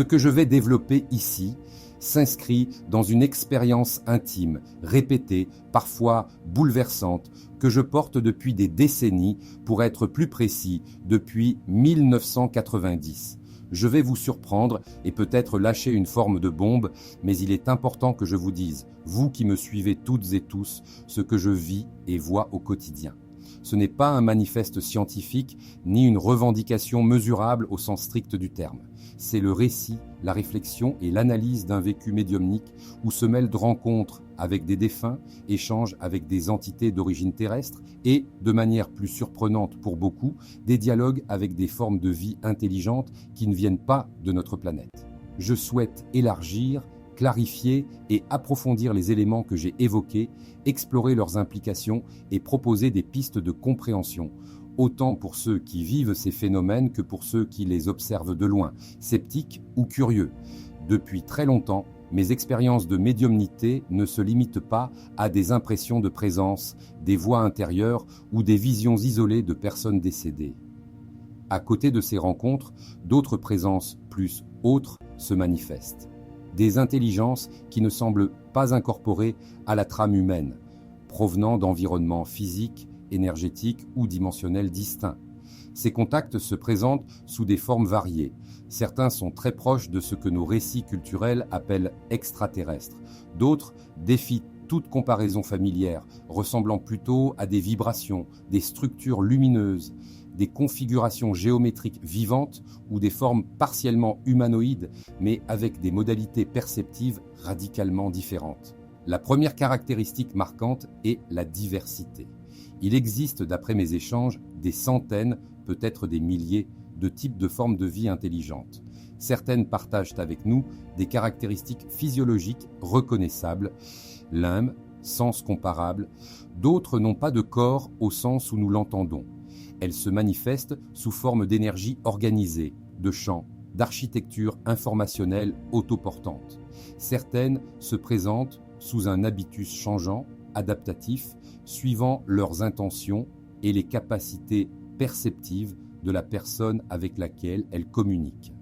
Ce que je vais développer ici s'inscrit dans une expérience intime, répétée, parfois bouleversante, que je porte depuis des décennies, pour être plus précis, depuis 1990. Je vais vous surprendre et peut-être lâcher une forme de bombe, mais il est important que je vous dise, vous qui me suivez toutes et tous, ce que je vis et vois au quotidien. Ce n'est pas un manifeste scientifique, ni une revendication mesurable au sens strict du terme. C'est le récit, la réflexion et l'analyse d'un vécu médiumnique où se mêlent de rencontres avec des défunts, échanges avec des entités d'origine terrestre et, de manière plus surprenante pour beaucoup, des dialogues avec des formes de vie intelligentes qui ne viennent pas de notre planète. Je souhaite élargir, clarifier et approfondir les éléments que j'ai évoqués, explorer leurs implications et proposer des pistes de compréhension, autant pour ceux qui vivent ces phénomènes que pour ceux qui les observent de loin, sceptiques ou curieux. Depuis très longtemps, mes expériences de médiumnité ne se limitent pas à des impressions de présence, des voix intérieures ou des visions isolées de personnes décédées. À côté de ces rencontres, d'autres présences plus autres se manifestent. Des intelligences qui ne semblent pas incorporées à la trame humaine, provenant d'environnements physiques, énergétiques ou dimensionnels distincts. Ces contacts se présentent sous des formes variées. Certains sont très proches de ce que nos récits culturels appellent extraterrestres. D'autres défient toute comparaison familière, ressemblant plutôt à des vibrations, des structures lumineuses, des configurations géométriques vivantes ou des formes partiellement humanoïdes, mais avec des modalités perceptives radicalement différentes. La première caractéristique marquante est la diversité. Il existe, d'après mes échanges, des centaines, peut-être des milliers, de types de formes de vie intelligentes. Certaines partagent avec nous des caractéristiques physiologiques reconnaissables, l'âme, sens comparable, d'autres n'ont pas de corps au sens où nous l'entendons. Elles se manifestent sous forme d'énergie organisée, de champs, d'architecture informationnelle autoportante. Certaines se présentent sous un habitus changeant, adaptatif, suivant leurs intentions et les capacités perceptives de la personne avec laquelle elles communiquent.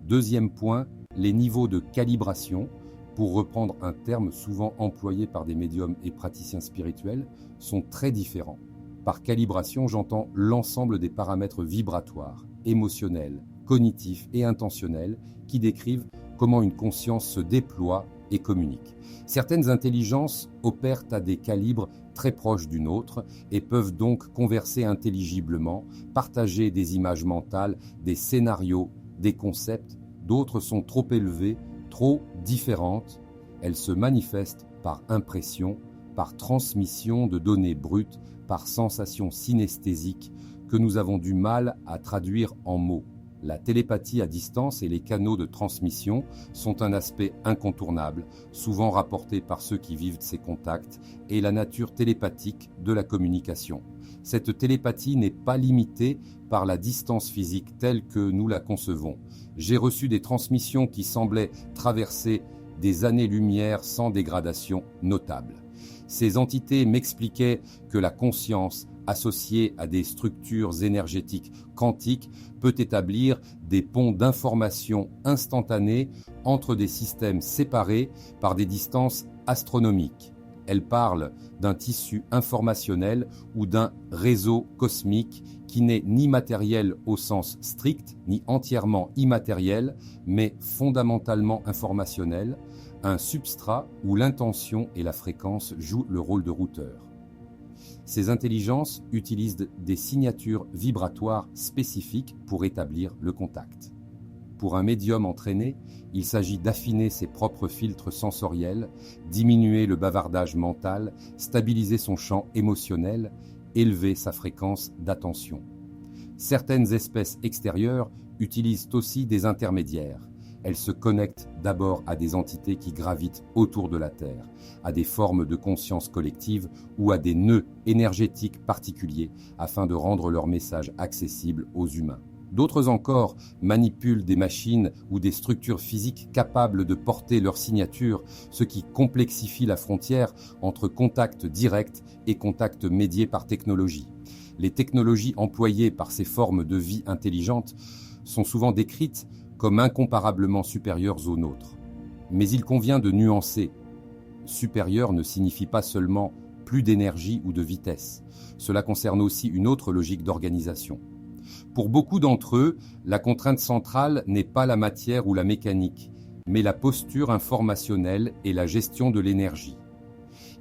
Deuxième point, les niveaux de calibration, pour reprendre un terme souvent employé par des médiums et praticiens spirituels, sont très différents. Par calibration, j'entends l'ensemble des paramètres vibratoires, émotionnels, cognitifs et intentionnels qui décrivent comment une conscience se déploie et communique. Certaines intelligences opèrent à des calibres très proches d'une autre et peuvent donc converser intelligiblement, partager des images mentales, des scénarios, des concepts. D'autres sont trop élevées, trop différentes. Elles se manifestent par impression, par transmission de données brutes, par sensations synesthésiques que nous avons du mal à traduire en mots. La télépathie à distance et les canaux de transmission sont un aspect incontournable, souvent rapporté par ceux qui vivent ces contacts, et la nature télépathique de la communication. Cette télépathie n'est pas limitée par la distance physique telle que nous la concevons. J'ai reçu des transmissions qui semblaient traverser des années-lumière sans dégradation notable. Ces entités m'expliquaient que la conscience, associée à des structures énergétiques quantiques, peut établir des ponts d'information instantanés entre des systèmes séparés par des distances astronomiques. Elle parle d'un tissu informationnel ou d'un réseau cosmique qui n'est ni matériel au sens strict, ni entièrement immatériel, mais fondamentalement informationnel, un substrat où l'intention et la fréquence jouent le rôle de routeur. Ces intelligences utilisent des signatures vibratoires spécifiques pour établir le contact. Pour un médium entraîné, il s'agit d'affiner ses propres filtres sensoriels, diminuer le bavardage mental, stabiliser son champ émotionnel, élever sa fréquence d'attention. Certaines espèces extérieures utilisent aussi des intermédiaires. Elles se connectent d'abord à des entités qui gravitent autour de la Terre, à des formes de conscience collective ou à des nœuds énergétiques particuliers afin de rendre leur message accessible aux humains. D'autres encore manipulent des machines ou des structures physiques capables de porter leur signature, ce qui complexifie la frontière entre contact direct et contact médié par technologie. Les technologies employées par ces formes de vie intelligentes sont souvent décrites comme incomparablement supérieurs aux nôtres. Mais il convient de nuancer. Supérieur ne signifie pas seulement plus d'énergie ou de vitesse. Cela concerne aussi une autre logique d'organisation. Pour beaucoup d'entre eux, la contrainte centrale n'est pas la matière ou la mécanique, mais la posture informationnelle et la gestion de l'énergie.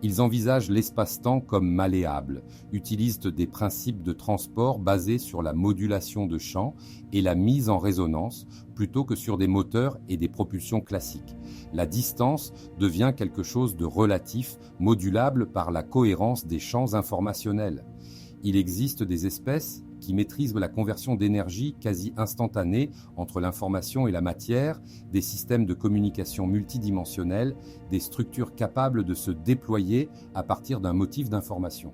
Ils envisagent l'espace-temps comme malléable, utilisent des principes de transport basés sur la modulation de champ et la mise en résonance plutôt que sur des moteurs et des propulsions classiques. La distance devient quelque chose de relatif, modulable par la cohérence des champs informationnels. Il existe des espèces qui maîtrisent la conversion d'énergie quasi instantanée entre l'information et la matière, des systèmes de communication multidimensionnels, des structures capables de se déployer à partir d'un motif d'information.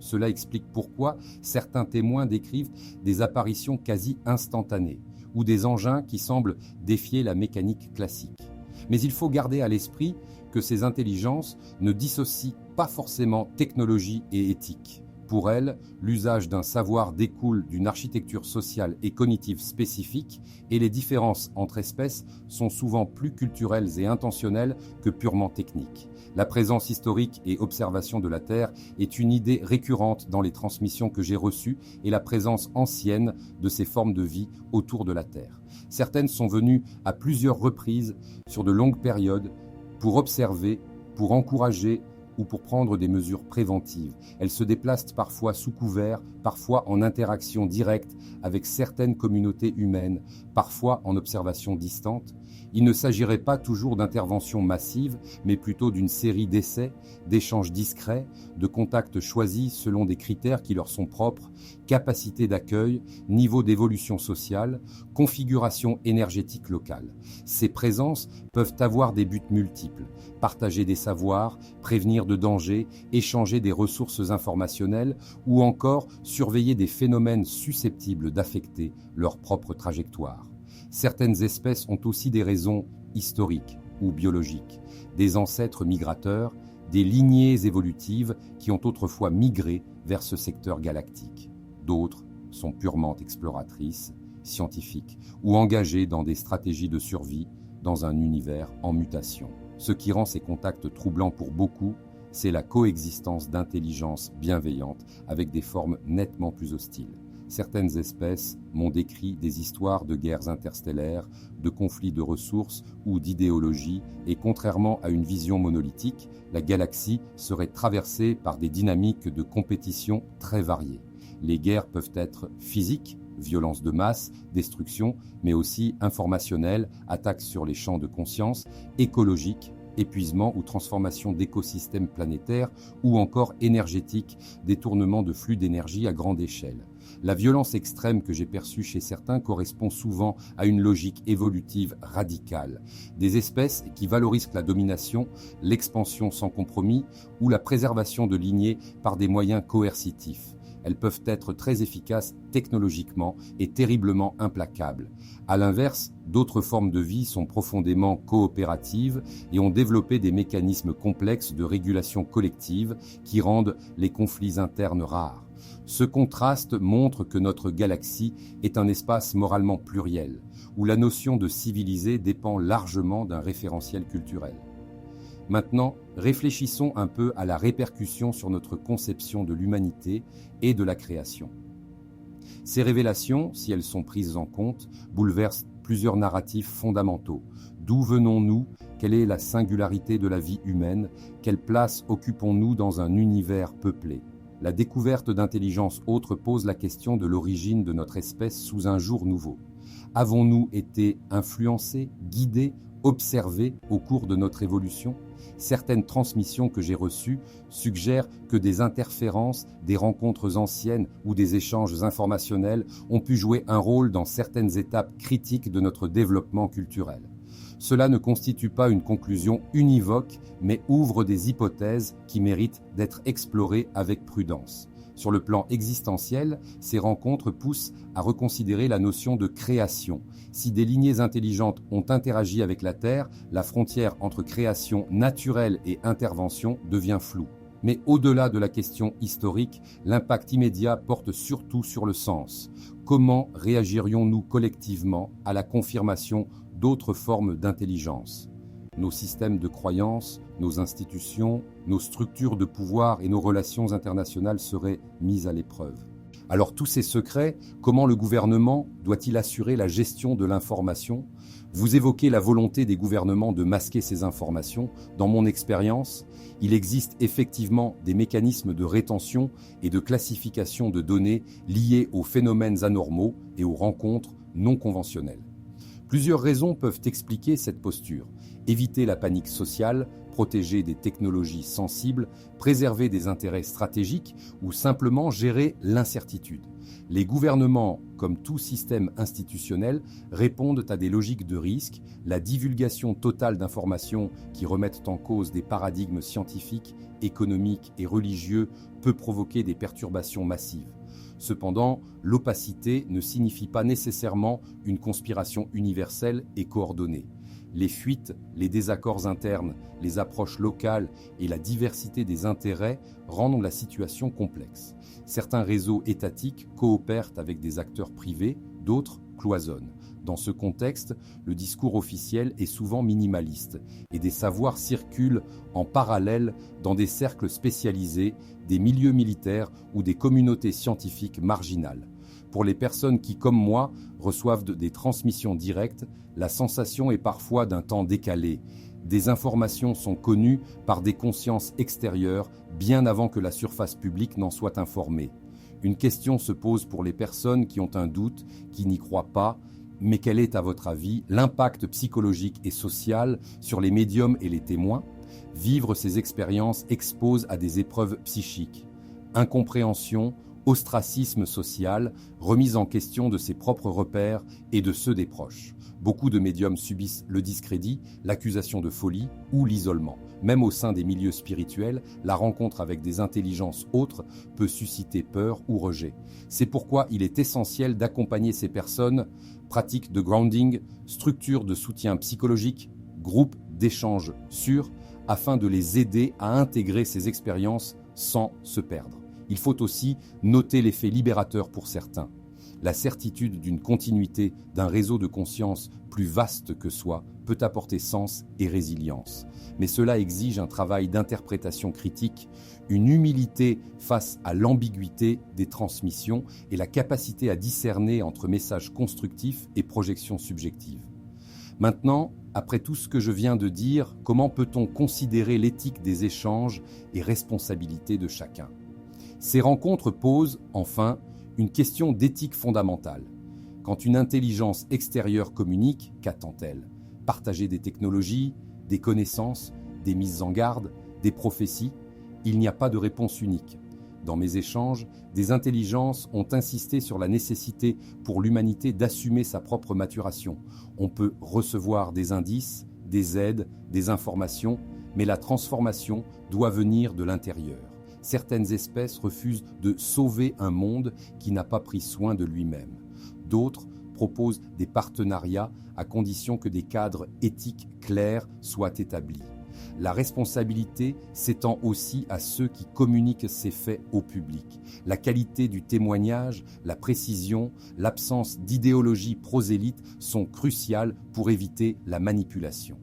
Cela explique pourquoi certains témoins décrivent des apparitions quasi instantanées ou des engins qui semblent défier la mécanique classique. Mais il faut garder à l'esprit que ces intelligences ne dissocient pas forcément technologie et éthique. Pour elles, l'usage d'un savoir découle d'une architecture sociale et cognitive spécifique et les différences entre espèces sont souvent plus culturelles et intentionnelles que purement techniques. La présence historique et observation de la Terre est une idée récurrente dans les transmissions que j'ai reçues et la présence ancienne de ces formes de vie autour de la Terre. Certaines sont venues à plusieurs reprises sur de longues périodes pour observer, pour encourager ou pour prendre des mesures préventives. Elles se déplacent parfois sous couvert, parfois en interaction directe avec certaines communautés humaines, parfois en observation distante. Il ne s'agirait pas toujours d'interventions massives, mais plutôt d'une série d'essais, d'échanges discrets, de contacts choisis selon des critères qui leur sont propres, capacité d'accueil, niveau d'évolution sociale, configuration énergétique locale. Ces présences peuvent avoir des buts multiples: partager des savoirs, prévenir de dangers, échanger des ressources informationnelles ou encore surveiller des phénomènes susceptibles d'affecter leur propre trajectoire. Certaines espèces ont aussi des raisons historiques ou biologiques, des ancêtres migrateurs, des lignées évolutives qui ont autrefois migré vers ce secteur galactique. D'autres sont purement exploratrices, scientifiques ou engagées dans des stratégies de survie dans un univers en mutation. Ce qui rend ces contacts troublants pour beaucoup, c'est la coexistence d'intelligences bienveillantes avec des formes nettement plus hostiles. Certaines espèces m'ont décrit des histoires de guerres interstellaires, de conflits de ressources ou d'idéologies, et contrairement à une vision monolithique, la galaxie serait traversée par des dynamiques de compétition très variées. Les guerres peuvent être physiques, violence de masse, destruction, mais aussi informationnelles, attaques sur les champs de conscience, écologiques, épuisement ou transformation d'écosystèmes planétaires, ou encore énergétiques, détournement de flux d'énergie à grande échelle. La violence extrême que j'ai perçue chez certains correspond souvent à une logique évolutive radicale. Des espèces qui valorisent la domination, l'expansion sans compromis ou la préservation de lignées par des moyens coercitifs. Elles peuvent être très efficaces technologiquement et terriblement implacables. À l'inverse, d'autres formes de vie sont profondément coopératives et ont développé des mécanismes complexes de régulation collective qui rendent les conflits internes rares. Ce contraste montre que notre galaxie est un espace moralement pluriel, où la notion de civilisé dépend largement d'un référentiel culturel. Maintenant, réfléchissons un peu à la répercussion sur notre conception de l'humanité et de la création. Ces révélations, si elles sont prises en compte, bouleversent plusieurs narratifs fondamentaux. D'où venons-nous? Quelle est la singularité de la vie humaine? Quelle place occupons-nous dans un univers peuplé? La découverte d'intelligence autre pose la question de l'origine de notre espèce sous un jour nouveau. Avons-nous été influencés, guidés, observés au cours de notre évolution? Certaines transmissions que j'ai reçues suggèrent que des interférences, des rencontres anciennes ou des échanges informationnels ont pu jouer un rôle dans certaines étapes critiques de notre développement culturel. Cela ne constitue pas une conclusion univoque, mais ouvre des hypothèses qui méritent d'être explorées avec prudence. Sur le plan existentiel, ces rencontres poussent à reconsidérer la notion de création. Si des lignées intelligentes ont interagi avec la Terre, la frontière entre création naturelle et intervention devient floue. Mais au-delà de la question historique, l'impact immédiat porte surtout sur le sens. Comment réagirions-nous collectivement à la confirmation d'autres formes d'intelligence ? Nos systèmes de croyances, nos institutions, nos structures de pouvoir et nos relations internationales seraient mis à l'épreuve. Alors tous ces secrets, comment le gouvernement doit-il assurer la gestion de l'information ? Vous évoquez la volonté des gouvernements de masquer ces informations. Dans mon expérience, il existe effectivement des mécanismes de rétention et de classification de données liés aux phénomènes anormaux et aux rencontres non conventionnelles. Plusieurs raisons peuvent expliquer cette posture. Éviter la panique sociale, protéger des technologies sensibles, préserver des intérêts stratégiques ou simplement gérer l'incertitude. Les gouvernements, comme tout système institutionnel, répondent à des logiques de risque. La divulgation totale d'informations qui remettent en cause des paradigmes scientifiques, économiques et religieux peut provoquer des perturbations massives. Cependant, l'opacité ne signifie pas nécessairement une conspiration universelle et coordonnée. Les fuites, les désaccords internes, les approches locales et la diversité des intérêts rendent la situation complexe. Certains réseaux étatiques coopèrent avec des acteurs privés, d'autres cloisonnent. Dans ce contexte, le discours officiel est souvent minimaliste et des savoirs circulent en parallèle dans des cercles spécialisés, des milieux militaires ou des communautés scientifiques marginales. Pour les personnes qui, comme moi, reçoivent des transmissions directes, la sensation est parfois d'un temps décalé. Des informations sont connues par des consciences extérieures bien avant que la surface publique n'en soit informée. Une question se pose pour les personnes qui ont un doute, qui n'y croient pas, mais quel est, à votre avis, l'impact psychologique et social sur les médiums et les témoins ? Vivre ces expériences expose à des épreuves psychiques. Incompréhension, ostracisme social, remise en question de ses propres repères et de ceux des proches. Beaucoup de médiums subissent le discrédit, l'accusation de folie ou l'isolement. Même au sein des milieux spirituels, la rencontre avec des intelligences autres peut susciter peur ou rejet. C'est pourquoi il est essentiel d'accompagner ces personnes, pratiques de grounding, structures de soutien psychologique, groupes d'échange sûrs, afin de les aider à intégrer ces expériences sans se perdre. Il faut aussi noter l'effet libérateur pour certains. La certitude d'une continuité d'un réseau de conscience plus vaste que soi peut apporter sens et résilience. Mais cela exige un travail d'interprétation critique, une humilité face à l'ambiguïté des transmissions et la capacité à discerner entre messages constructifs et projections subjectives. Maintenant, après tout ce que je viens de dire, comment peut-on considérer l'éthique des échanges et responsabilité de chacun ? Ces rencontres posent, enfin, une question d'éthique fondamentale. Quand une intelligence extérieure communique, qu'attend-elle ? Partager des technologies, des connaissances, des mises en garde, des prophéties ? Il n'y a pas de réponse unique. Dans mes échanges, des intelligences ont insisté sur la nécessité pour l'humanité d'assumer sa propre maturation. On peut recevoir des indices, des aides, des informations, mais la transformation doit venir de l'intérieur. Certaines espèces refusent de sauver un monde qui n'a pas pris soin de lui-même. D'autres proposent des partenariats à condition que des cadres éthiques clairs soient établis. La responsabilité s'étend aussi à ceux qui communiquent ces faits au public. La qualité du témoignage, la précision, l'absence d'idéologie prosélyte sont cruciales pour éviter la manipulation.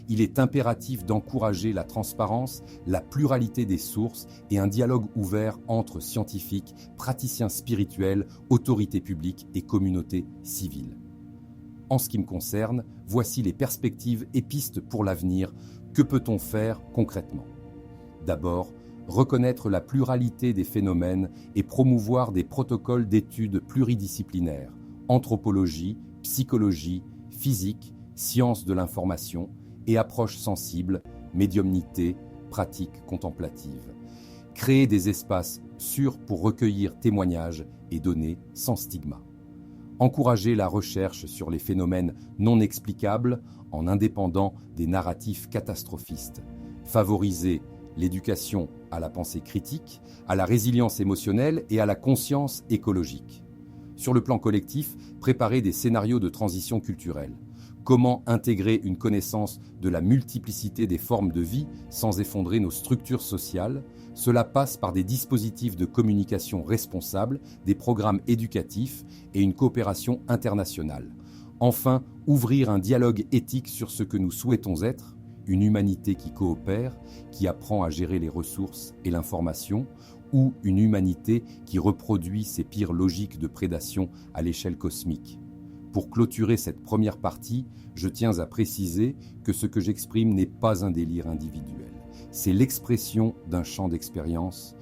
Il est impératif d'encourager la transparence, la pluralité des sources et un dialogue ouvert entre scientifiques, praticiens spirituels, autorités publiques et communautés civiles. En ce qui me concerne, voici les perspectives et pistes pour l'avenir. Que peut-on faire concrètement ? D'abord, reconnaître la pluralité des phénomènes et promouvoir des protocoles d'études pluridisciplinaires, anthropologie, psychologie, physique, sciences de l'information et approches sensibles, médiumnité, pratiques contemplatives. Créer des espaces sûrs pour recueillir témoignages et données sans stigma. Encourager la recherche sur les phénomènes non explicables en indépendant des narratifs catastrophistes. Favoriser l'éducation à la pensée critique, à la résilience émotionnelle et à la conscience écologique. Sur le plan collectif, préparer des scénarios de transition culturelle. Comment intégrer une connaissance de la multiplicité des formes de vie sans effondrer nos structures sociales? Cela passe par des dispositifs de communication responsables, des programmes éducatifs et une coopération internationale. Enfin, ouvrir un dialogue éthique sur ce que nous souhaitons être, une humanité qui coopère, qui apprend à gérer les ressources et l'information, ou une humanité qui reproduit ses pires logiques de prédation à l'échelle cosmique. Pour clôturer cette première partie, je tiens à préciser que ce que j'exprime n'est pas un délire individuel. C'est l'expression d'un champ d'expérience